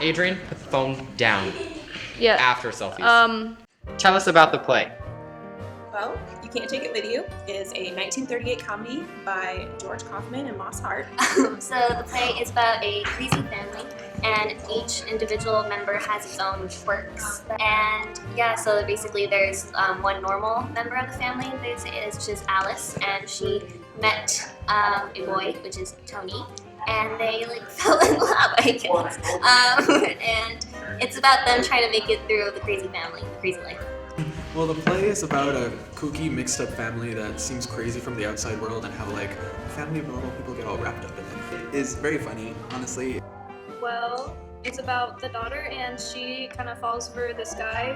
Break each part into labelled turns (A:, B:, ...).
A: Adrian, put the phone down.
B: Yeah.
A: After selfies. Tell us about the play.
C: Well, You Can't Take It With You is a 1938 comedy by George Kaufman and Moss Hart.
D: So the play is about a crazy family, and each individual member has its own quirks. And yeah, so basically there's one normal member of the family, which is Alice, and she met a boy, which is Tony, and they fell in love, I guess. And it's about them trying to make it through the crazy family, the crazy life.
E: Well, the play is about a kooky, mixed-up family that seems crazy from the outside world, and how a family of normal people get all wrapped up in it. It is very funny, honestly.
B: Well, it's about the daughter, and she kind of falls for this guy,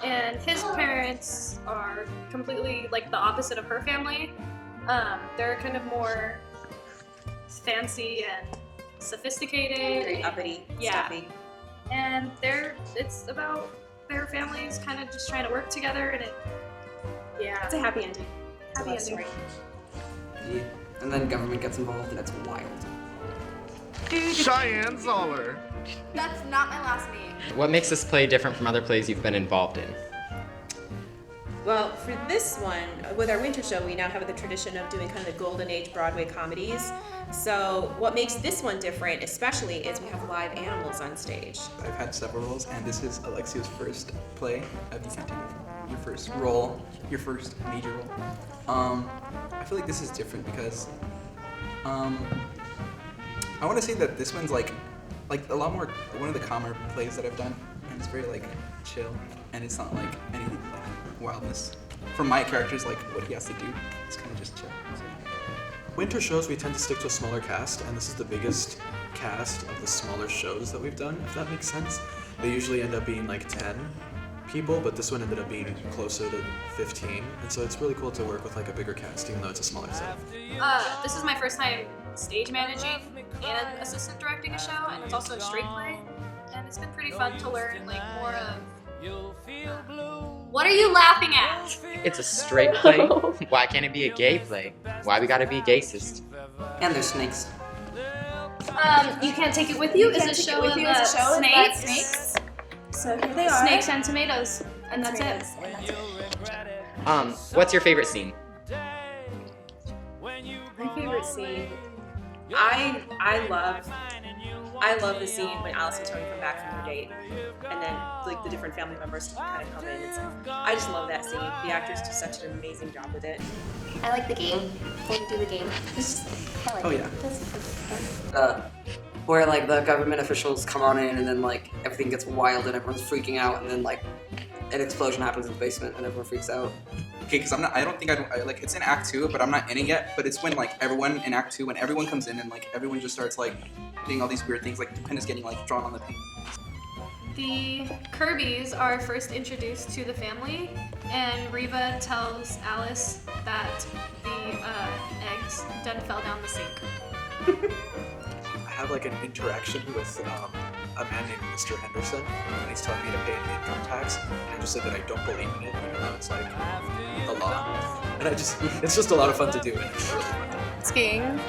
B: and his parents are completely the opposite of her family. They're kind of more fancy and sophisticated.
C: Very uppity,
B: Yeah.
C: stuffy.
B: And it's about their families kind of just trying to work together, and
C: It's a happy ending.
B: Happy
C: It's a love
B: ending.
C: story.
F: Yeah. And then government gets involved and it's wild.
G: Cheyenne Zoller.
H: That's not my last name.
A: What makes this play different from other plays you've been involved in?
C: Well, for this one, with our winter show, we now have the tradition of doing kind of the golden age Broadway comedies. So what makes this one different, especially, is we have live animals on stage.
E: I've had several roles, and this is Alexia's first play of You Can't Take It. Your first role, your first major role. I feel like this is different because I want to say that this one's like a lot more one of the calmer plays that I've done, and it's very chill, and it's not any wildness. For my characters, what he has to do, it's kind of just chill. So.
I: Winter shows, we tend to stick to a smaller cast, and this is the biggest cast of the smaller shows that we've done, if that makes sense. They usually end up being 10 people, but this one ended up being closer to 15, and so it's really cool to work with a bigger cast, even though it's a smaller set.
B: this is my first time stage managing and assistant directing a show, and it's also a straight play, and it's been pretty fun to learn more of. What are you laughing at?
A: It's a straight play. Why can't it be a gay play? Why we gotta be gayist?
F: And there's snakes.
B: You Can't Take It With You is a show about snakes.
C: So here they are.
B: Snakes and tomatoes, and that's it.
A: What's your favorite scene?
C: My favorite scene. I love the scene when Alice and Tony come back from their date, and then the different family members kind of come in. I just love that scene. The actors do such an amazing job with it.
D: I like the game. When you do the game, I like
E: Oh,
D: it.
E: yeah.
D: That's fun.
F: Where the government officials come on in and then everything gets wild and everyone's freaking out and then an explosion happens in the basement and everyone freaks out.
E: Okay, because it's in Act 2, but I'm not in it yet. But it's when everyone in Act 2, when everyone comes in and everyone just starts doing all these weird things, the pen is getting drawn on the paint.
B: The Kirbys are first introduced to the family, and Reba tells Alice that the eggs done fell down the sink.
I: I have an interaction with a man named Mr. Henderson, and he's telling me to pay an income tax, and I just said that I don't believe in it, even though it's the law. And it's just a lot of fun to do, and it's really fun to do.
B: Skiing.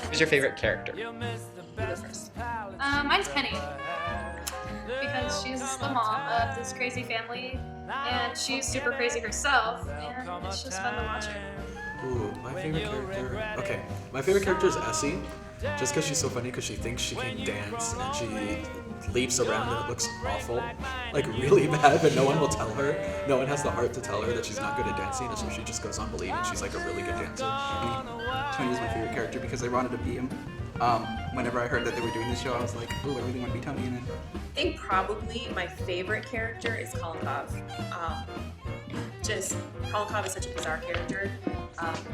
A: Who's your favorite character?
B: Mine's Penny, because she's the mom of this crazy family, and she's super crazy herself, and it's just fun to watch her.
I: Ooh, my favorite character. Okay, my favorite character is Essie, just because she's so funny because she thinks she can dance and she leaps around and it looks awful, really bad, but no one will tell her. No one has the heart to tell her that she's not good at dancing, and so she just goes on believing she's a really good dancer.
E: Tony is my favorite character because I wanted to be him. Whenever I heard that they were doing this show, I was like, ooh, I really want to be Tony. And then
C: I think probably my favorite character is Kolonkov. Kolonkov is such a bizarre character,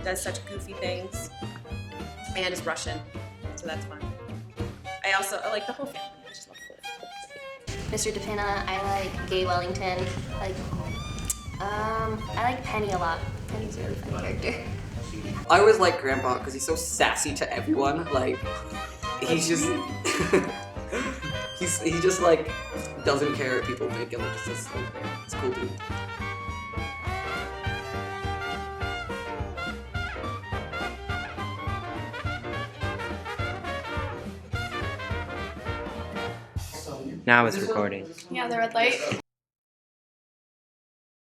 C: does such goofy things, and is Russian, so that's fun. I like the whole family. I just love the whole family.
D: Mr. DePina, I like Gay Wellington. I like Penny a lot. Penny's a really funny character.
F: I always like Grandpa because he's so sassy to everyone. He's just he just doesn't care what people think and just does his own thing. It's cool dude.
A: Now it's recording.
B: Yeah, the red light.